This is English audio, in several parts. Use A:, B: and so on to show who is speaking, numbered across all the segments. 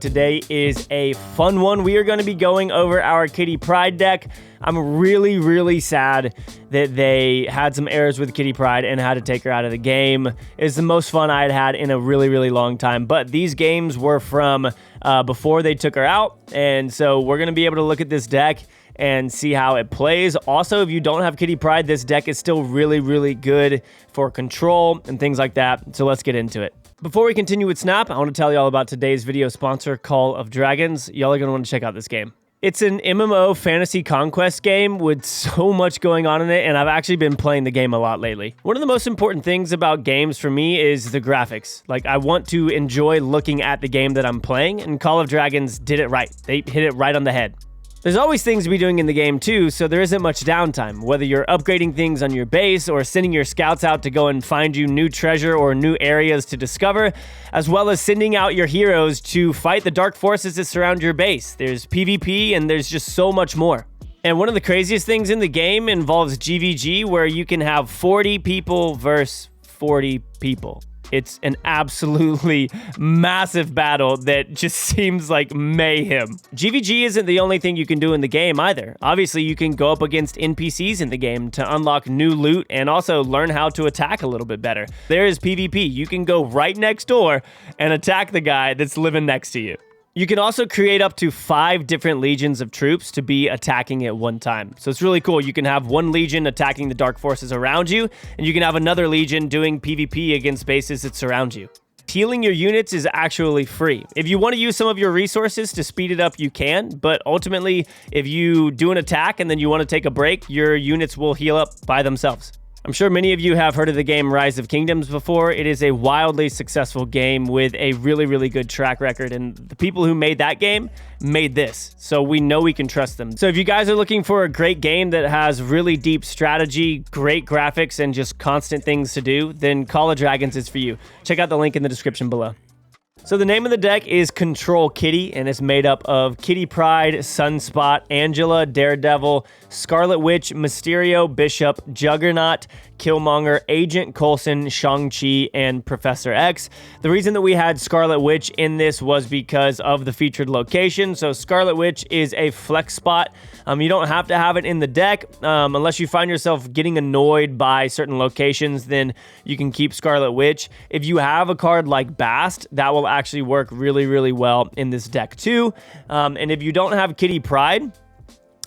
A: Today is a fun one. We are going to be going over our Kitty Pryde deck. I'm really sad that they had some errors with Kitty Pryde and had to take her out of the game. It's the most fun I had in a really long time. But these games were from before they took her out. And so we're going to be able to look at this deck and see how it plays. Also, if you don't have Kitty Pryde, this deck is still really good for control and things like that. So let's get into it. Before we continue with Snap, I want to tell you all about today's video sponsor, Call of Dragons. Y'all are going to want to check out this game. It's an MMO fantasy conquest game with so much going on in it, and I've actually been playing the game a lot lately. One of the most important things about games for me is the graphics. Like, I want to enjoy looking at the game that I'm playing, and Call of Dragons did it right. They hit it right on the head. There's always things to be doing in the game too, so there isn't much downtime, whether you're upgrading things on your base or sending your scouts out to go and find you new treasure or new areas to discover, as well as sending out your heroes to fight the dark forces that surround your base. There's PvP and there's just so much more. And one of the craziest things in the game involves GVG, where you can have 40 people versus 40 people. It's an absolutely massive battle that just seems like mayhem. GVG isn't the only thing you can do in the game either. Obviously, you can go up against NPCs in the game to unlock new loot and also learn how to attack a little bit better. There is PvP. You can go right next door and attack the guy that's living next to you. You can also create up to 5 different legions of troops to be attacking at one time. So it's really cool. You can have one legion attacking the dark forces around you, and you can have another legion doing PvP against bases that surround you. Healing your units is actually free. If you want to use some of your resources to speed it up, you can, but ultimately, if you do an attack and then you want to take a break, your units will heal up by themselves. I'm sure many of you have heard of the game Rise of Kingdoms before. It is a wildly successful game with a really good track record, and the people who made that game made this, so we know we can trust them. So if you guys are looking for a great game that has really deep strategy, great graphics, and just constant things to do, then Call of Dragons is for you. Check out the link in the description below. So the name of the deck is Control Kitty, and it's made up of Kitty Pryde, Sunspot, Angela, Daredevil, Scarlet Witch, Mysterio, Bishop, Juggernaut, Killmonger, Agent Coulson, Shang-Chi, and Professor X. The reason that we had Scarlet Witch in this was because of the featured location. So Scarlet Witch is a flex spot. You don't have to have it in the deck unless you find yourself getting annoyed by certain locations, then you can keep Scarlet Witch. If you have a card like Bast, that will actually work really well in this deck too. And if you don't have Kitty Pryde,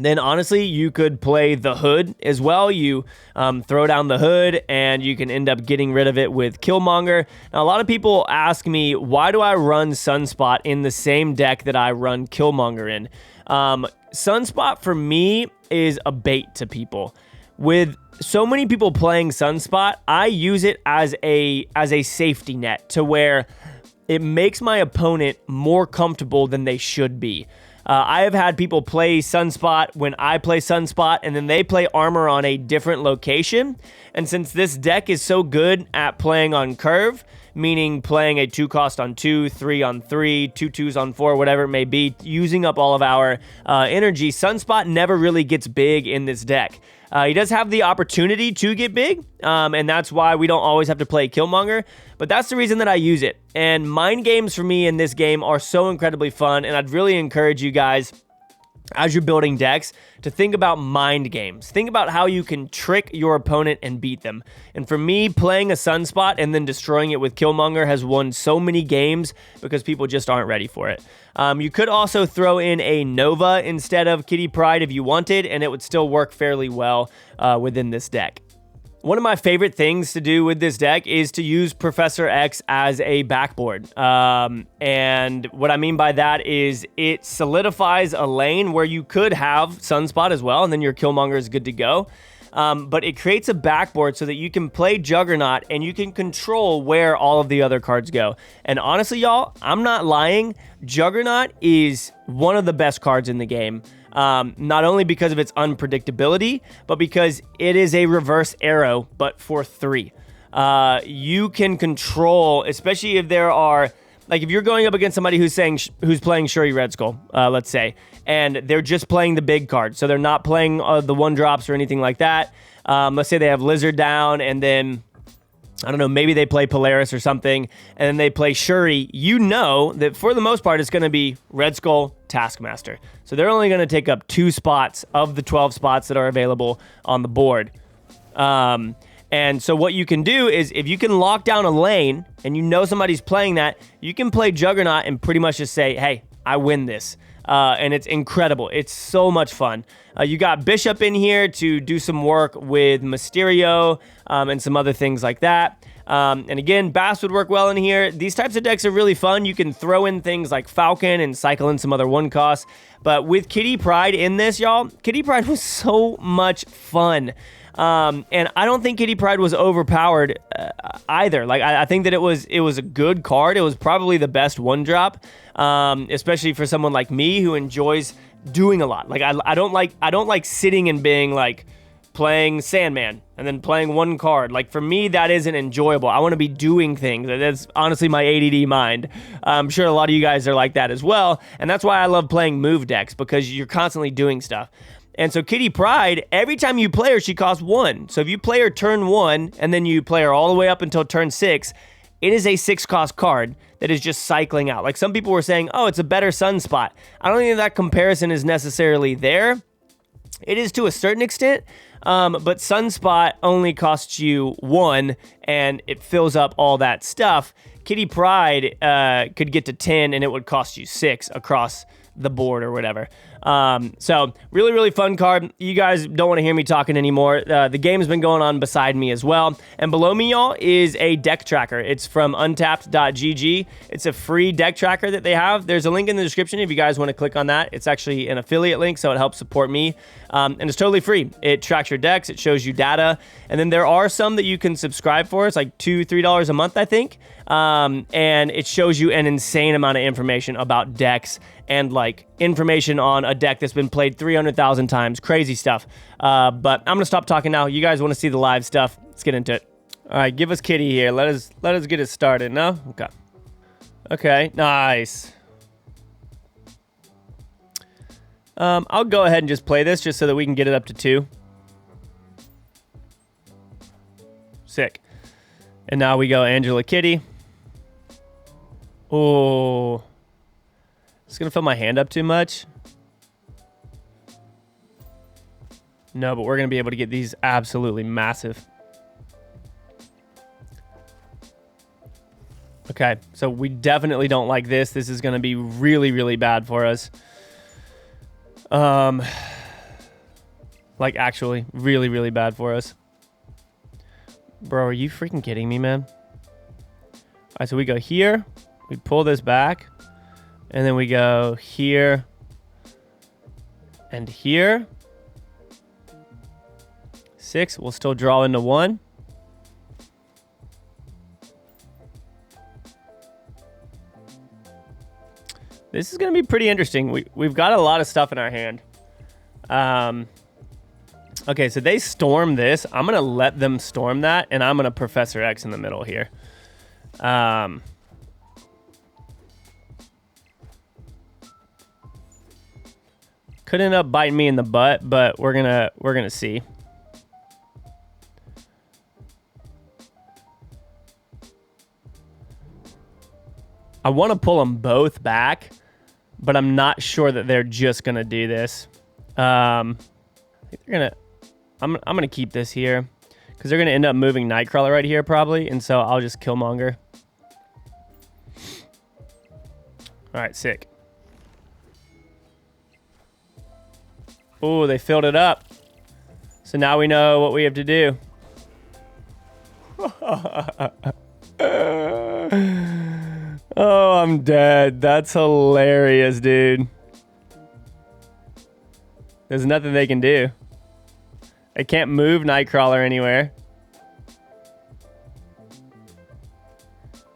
A: then honestly, you could play the Hood as well. You throw down the Hood and you can end up getting rid of it with Killmonger. Now, a lot of people ask me, why do I run Sunspot in the same deck that I run Killmonger in? Sunspot for me is a bait to people. With so many people playing Sunspot, I use it as a safety net to where it makes my opponent more comfortable than they should be. I have had people play Sunspot when I play Sunspot, and then they play armor on a different location. And since this deck is so good at playing on curve, meaning playing a 2-cost on 2, 3 on 3, 2 2s on 4, whatever it may be, using up all of our energy, Sunspot never really gets big in this deck. He does have the opportunity to get big, and that's why we don't always have to play Killmonger, but that's the reason that I use it. And mind games for me in this game are so incredibly fun, and I'd really encourage you guys, as you're building decks, to think about mind games. Think about how you can trick your opponent and beat them. And for me, playing a Sunspot and then destroying it with Killmonger has won so many games because people just aren't ready for it. You could also throw in a Nova instead of Kitty Pryde if you wanted, and it would still work fairly well within this deck. One of my favorite things to do with this deck is to use Professor X as a backboard. And what I mean by that is it solidifies a lane where you could have Sunspot as well, and then your Killmonger is good to go. But it creates a backboard so that you can play Juggernaut and you can control where all of the other cards go. And honestly, y'all, I'm not lying. Juggernaut is one of the best cards in the game. Not only because of its unpredictability, but because it is a reverse arrow, but for 3. You can control, especially if there are, like if you're going up against somebody who's playing Shuri Red Skull, let's say, and they're just playing the big card, so they're not playing the 1-drops or anything like that. Let's say they have Lizard down, and then I don't know, maybe they play Polaris or something, and then they play Shuri, you know that for the most part, it's going to be Red Skull, Taskmaster. So they're only going to take up 2 spots of the 12 spots that are available on the board. And so what you can do is if you can lock down a lane and you know somebody's playing that, you can play Juggernaut and pretty much just say, hey, I win this. And it's incredible. It's so much fun. You got Bishop in here to do some work with Mysterio and some other things like that. And again, Bass would work well in here. These types of decks are really fun. You can throw in things like Falcon and cycle in some other 1 costs. But with Kitty Pryde in this, y'all, Kitty Pryde was so much fun. And I don't think Kitty Pryde was overpowered either. Like I think that it was a good card. It was probably the best 1-drop, especially for someone like me who enjoys doing a lot. Like I don't like sitting and being like playing Sandman and then playing 1 card. Like for me, that isn't enjoyable. I want to be doing things. That's honestly my ADD mind. I'm sure a lot of you guys are like that as well. And that's why I love playing move decks, because you're constantly doing stuff. And so Kitty Pryde, every time you play her, she costs 1. So if you play her turn 1 and then you play her all the way up until turn 6, it is a 6-cost card that is just cycling out. Like some people were saying, oh, it's a better Sunspot. I don't think that comparison is necessarily there. It is to a certain extent, but Sunspot only costs you 1 and it fills up all that stuff. Kitty Pryde could get to 10 and it would cost you 6 across the board or whatever. So really, really fun card. You guys don't want to hear me talking anymore. The game's been going on beside me as well. And below me, y'all, is a deck tracker. It's from untapped.gg. It's a free deck tracker that they have. There's a link in the description if you guys want to click on that. It's actually an affiliate link, so it helps support me. And it's totally free. It tracks your decks. It shows you data. And then there are some that you can subscribe for. It's like $2, $3 a month, I think. And it shows you an insane amount of information about decks and like information on a deck that's been played 300,000 times. Crazy stuff. But I'm going to stop talking now. You guys want to see the live stuff. Let's get into it. All right, give us Kitty here. Let us get it started. No? Okay. Okay, nice. I'll go ahead and just play this just so that we can get it up to 2. Sick. And now we go Angela Kitty. Oh. It's going to fill my hand up too much. No, but we're going to be able to get these absolutely massive. Okay, so we definitely don't like this. This is going to be really, really bad for us. Like actually really, really bad for us. Bro, are you freaking kidding me, man? All right, so we go here. We pull this back. And then we go here. And here. 6. We'll still draw into 1. This is going to be pretty interesting. We've got a lot of stuff in our hand. Okay, so they storm this. I'm going to let them storm that, and I'm going to Professor X in the middle here. Could end up biting me in the butt, but we're gonna see. I want to pull them both back, but I'm not sure that they're just gonna do this. I think they're gonna. I'm gonna keep this here because they're gonna end up moving Nightcrawler right here probably, and so I'll just Killmonger. All right, sick. Oh, they filled it up. So now we know what we have to do. Oh, I'm dead. That's hilarious, dude. There's nothing they can do. They can't move Nightcrawler anywhere.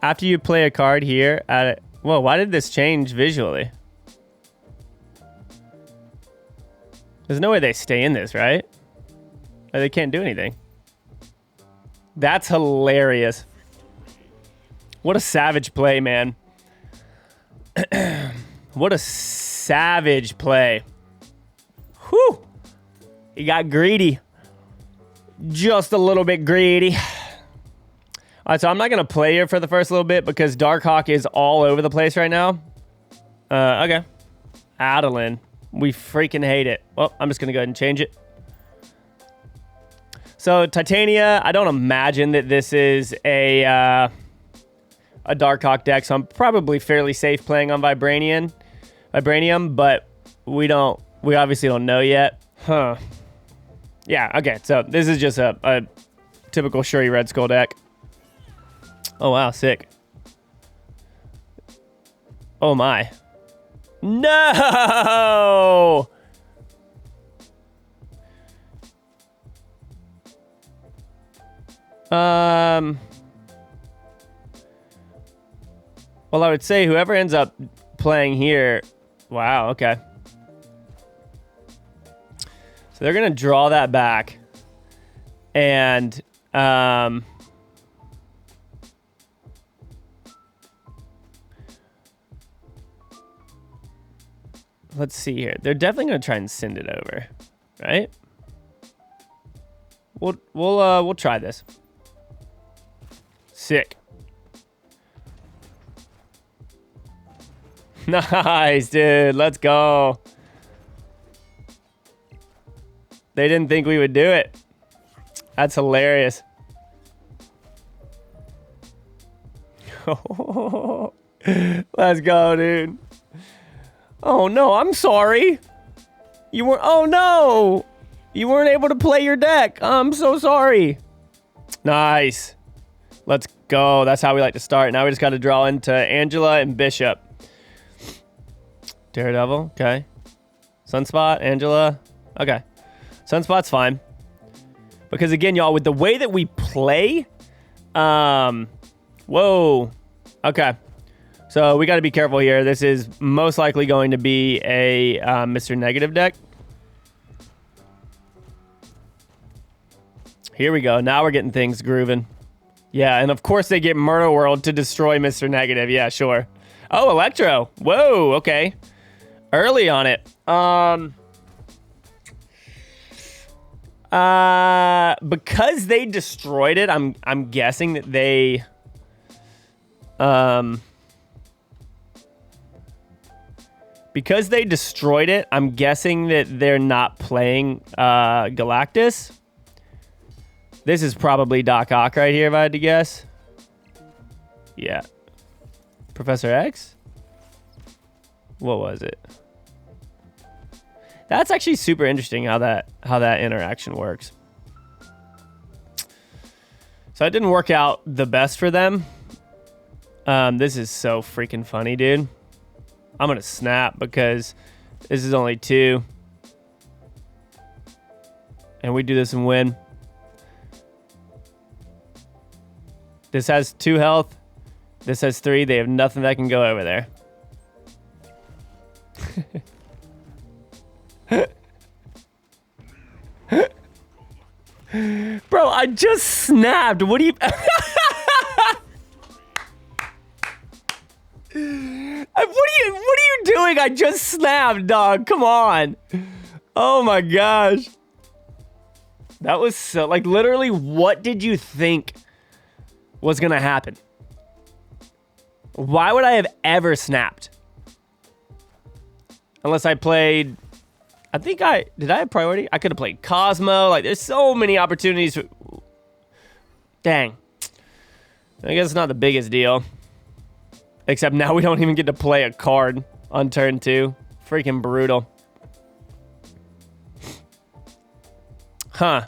A: After you play a card here, whoa, why did this change visually? There's no way they stay in this, right? Like, they can't do anything. That's hilarious. What a savage play, man. What a savage play. Whew. He got greedy. Just a little bit greedy. All right, so I'm not going to play here for the first little bit because Darkhawk is all over the place right now. Okay. Adeline. We freaking hate it. Well, I'm just going to go ahead and change it. So, Titania, I don't imagine that this is a Darkhawk deck, so I'm probably fairly safe playing on Vibranium, but we obviously don't know yet. Huh. Yeah, okay, so this is just a typical Shuri Red Skull deck. Oh, wow, sick. Oh, my. No! Well, I would say whoever ends up playing here... Wow, okay. So they're going to draw that back. And... let's see here. They're definitely going to try and send it over, right? We'll try this. Sick. Nice, dude. Let's go. They didn't think we would do it. That's hilarious. Let's go, dude. Oh, no, I'm sorry. You weren't... Oh, no. You weren't able to play your deck. I'm so sorry. Nice. Let's go. That's how we like to start. Now we just got to draw into Angela and Bishop. Daredevil. Okay. Sunspot. Angela. Okay. Sunspot's fine. Because, again, y'all, with the way that we play... Whoa. Okay. So we got to be careful here. This is most likely going to be a Mr. Negative deck. Here we go. Now we're getting things grooving. Yeah, and of course they get Murder World to destroy Mr. Negative. Yeah, sure. Oh, Electro. Whoa, okay. Early on it. Because they destroyed it, I'm guessing that they because they destroyed it, I'm guessing that they're not playing Galactus. This is probably Doc Ock right here, if I had to guess. Yeah. Professor X? What was it? That's actually super interesting how that interaction works. So it didn't work out the best for them. This is so freaking funny, dude. I'm gonna snap because this is only 2. And we do this and win. This has 2 health. This has 3. They have nothing that can go over there. Bro, I just snapped. What do you... What are you doing? I just snapped, dog. Come on. Oh my gosh. That was so... Like, literally, what did you think was gonna happen? Why would I have ever snapped? Unless I played... I think did I have priority? I could have played Cosmo. Like, there's so many opportunities. Dang. I guess it's not the biggest deal. Except now we don't even get to play a card on turn 2. Freaking brutal. Huh.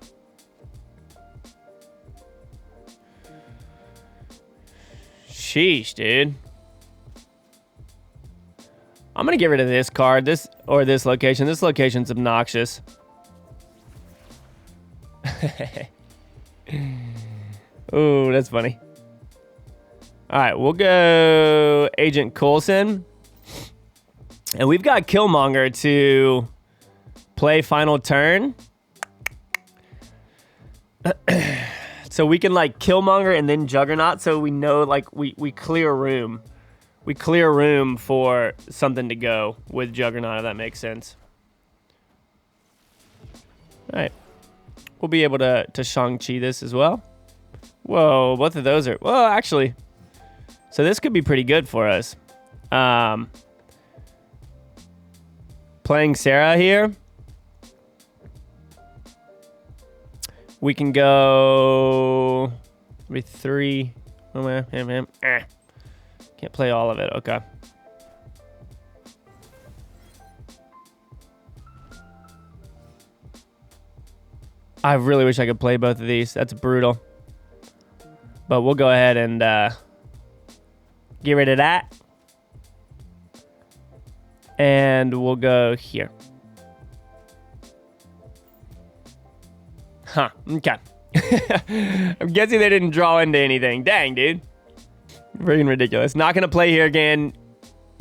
A: Sheesh, dude. I'm gonna get rid of this card, this location. This location's obnoxious. Ooh, that's funny. All right, we'll go Agent Coulson. And we've got Killmonger to play final turn. So we can, like, Killmonger and then Juggernaut, so we know, like, we clear room. We clear room for something to go with Juggernaut, if that makes sense. All right. We'll be able to Shang-Chi this as well. Whoa, both of those are... Well, actually... So this could be pretty good for us. Playing Sarah here. We can go... With 3... Can't play all of it. Okay. I really wish I could play both of these. That's brutal. But we'll go ahead and get rid of that. And we'll go here. Huh. Okay. I'm guessing they didn't draw into anything. Dang, dude. Freaking ridiculous. Not going to play here again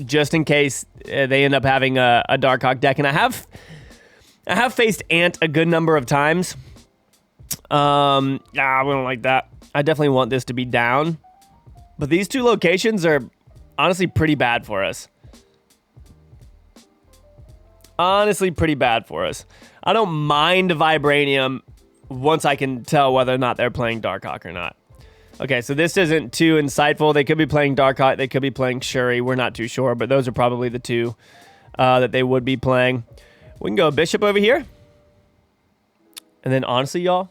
A: just in case they end up having a Darkhawk deck. And I have faced Ant a good number of times. We don't like that. I definitely want this to be down. But these two locations are honestly pretty bad for us. Honestly, pretty bad for us. I don't mind Vibranium once I can tell whether or not they're playing Darkhawk or not. Okay, so this isn't too insightful. They could be playing Darkhawk. They could be playing Shuri. We're not too sure, but those are probably the two that they would be playing. We can go Bishop over here. And then honestly, y'all,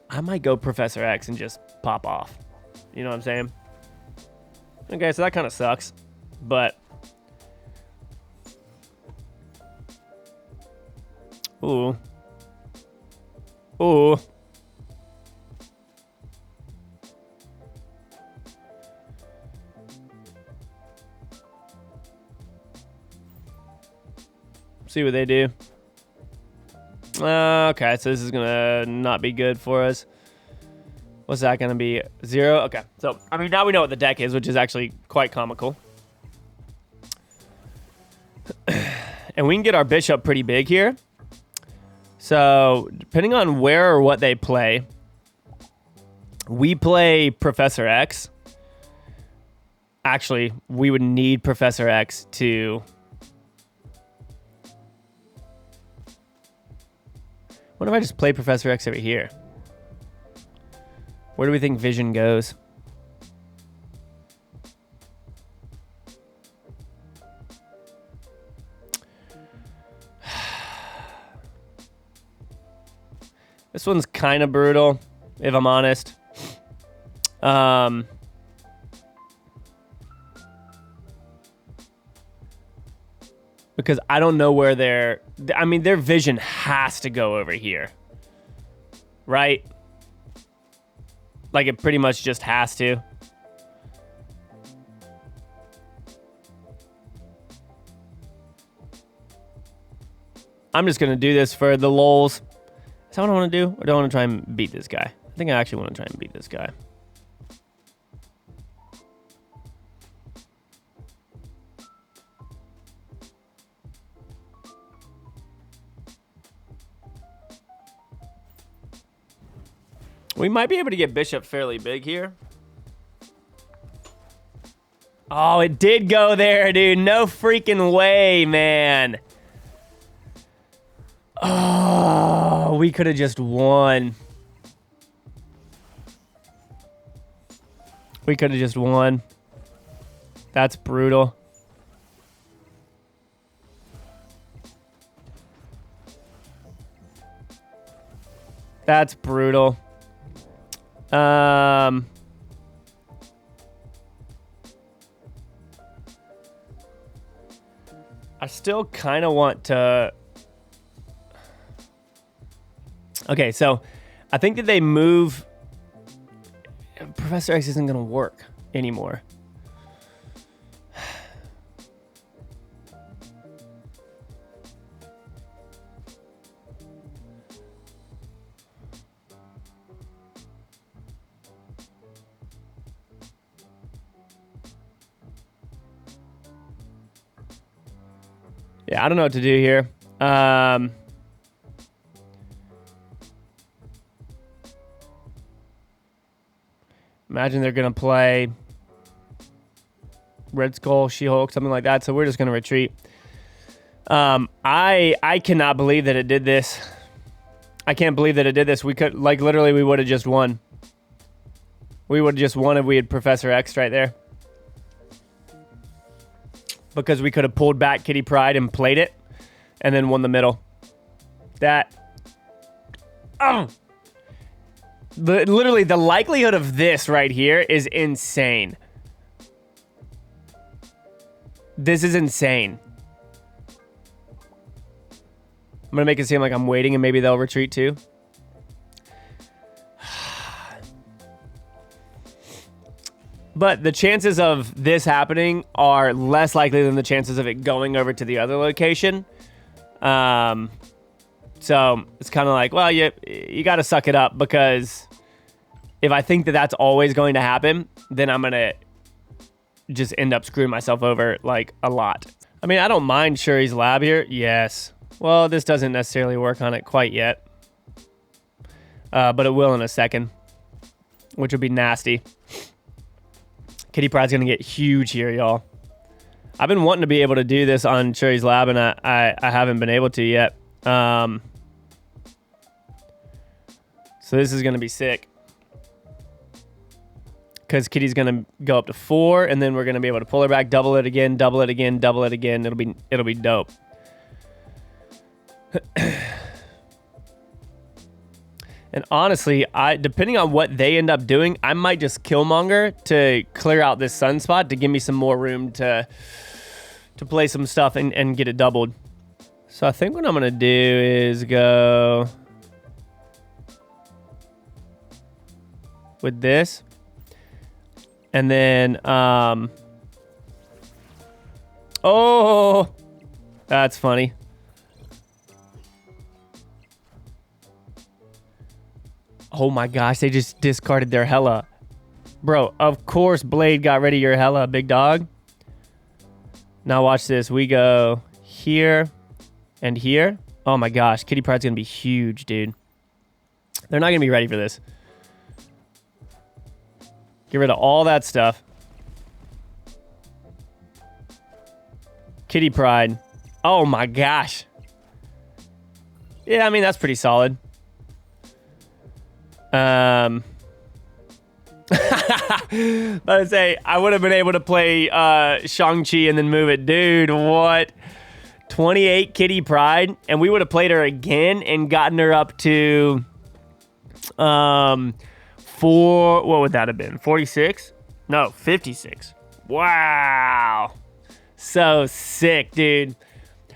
A: I might go Professor X and just pop off. You know what I'm saying? Okay, so that kind of sucks. But... Ooh. Ooh. See what they do. Okay, so this is gonna not be good for us. What's that gonna be? 0? Okay, so I mean now we know what the deck is, which is actually quite comical. And we can get our bishop pretty big here. So depending on where or what they play, we play Professor X. Actually, we would need Professor X to... What if I just play Professor X over here? Where do we think Vision goes? This one's kind of brutal, if I'm honest. Because I don't know where their... I mean, their Vision has to go over here. Right? Like, it pretty much just has to. I'm just going to do this for the lulz. Is that what I want to do? Or do I want to try and beat this guy? I think I actually want to try and beat this guy. We might be able to get Bishop fairly big here. Oh, it did go there, dude. No freaking way, man. Oh, we could have just won. We could have just won. That's brutal. That's brutal. I still kind of want to... Okay, so I think that they move... Professor X isn't going to work anymore. Yeah, I don't know what to do here. Imagine they're going to play Red Skull, She-Hulk, something like that. So we're just going to retreat. I cannot believe that it did this. I can't believe that it did this. We could, like, literally, we would have just won. We would have just won if we had Professor X right there. Because we could have pulled back Kitty Pryde and played it, and then won the middle. That... Oh! Literally, the likelihood of this right here is insane. This is insane. I'm going to make it seem like I'm waiting and maybe they'll retreat too. But the chances of this happening are less likely than the chances of it going over to the other location. So it's kind of like, well, you got to suck it up, because if I think that that's always going to happen, then I'm going to just end up screwing myself over like a lot. I mean, I don't mind Shuri's lab here. Yes. Well, this doesn't necessarily work on it quite yet. But it will in a second, which would be nasty. Kitty Pryde's going to get huge here, y'all. I've been wanting to be able to do this on Shuri's lab, and I haven't been able to yet. So this is going to be sick. Because Kitty's going to go up to 4, and then we're going to be able to pull her back, double it again, double it again, double it again. It'll be dope. And honestly, depending on what they end up doing, I might just Killmonger to clear out this sunspot to give me some more room to play some stuff and get it doubled. So I think what I'm going to do is go with this. And then, oh, that's funny. Oh my gosh, they just discarded their Hela. Bro, of course Blade got rid of your Hela, big dog. Now watch this. We go here and here. Oh my gosh, Kitty Pryde's going to be huge, dude. They're not going to be ready for this. Get rid of all that stuff. Kitty Pryde. Oh my gosh. Yeah, I mean, that's pretty solid. I would say I would have been able to play Shang-Chi and then move it. Dude, what? 28 Kitty Pryde, and we would have played her again and gotten her up to 4, what would that have been? 46? No, 56. Wow. So sick, dude.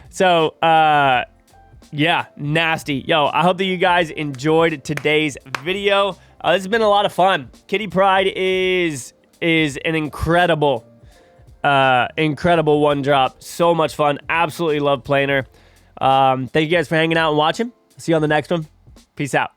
A: So, yeah, nasty. Yo, I hope that you guys enjoyed today's video. This has been a lot of fun. Kitty Pryde is an incredible one drop. So much fun. Absolutely love playing her. Thank you guys for hanging out and watching. See you on the next one. Peace out.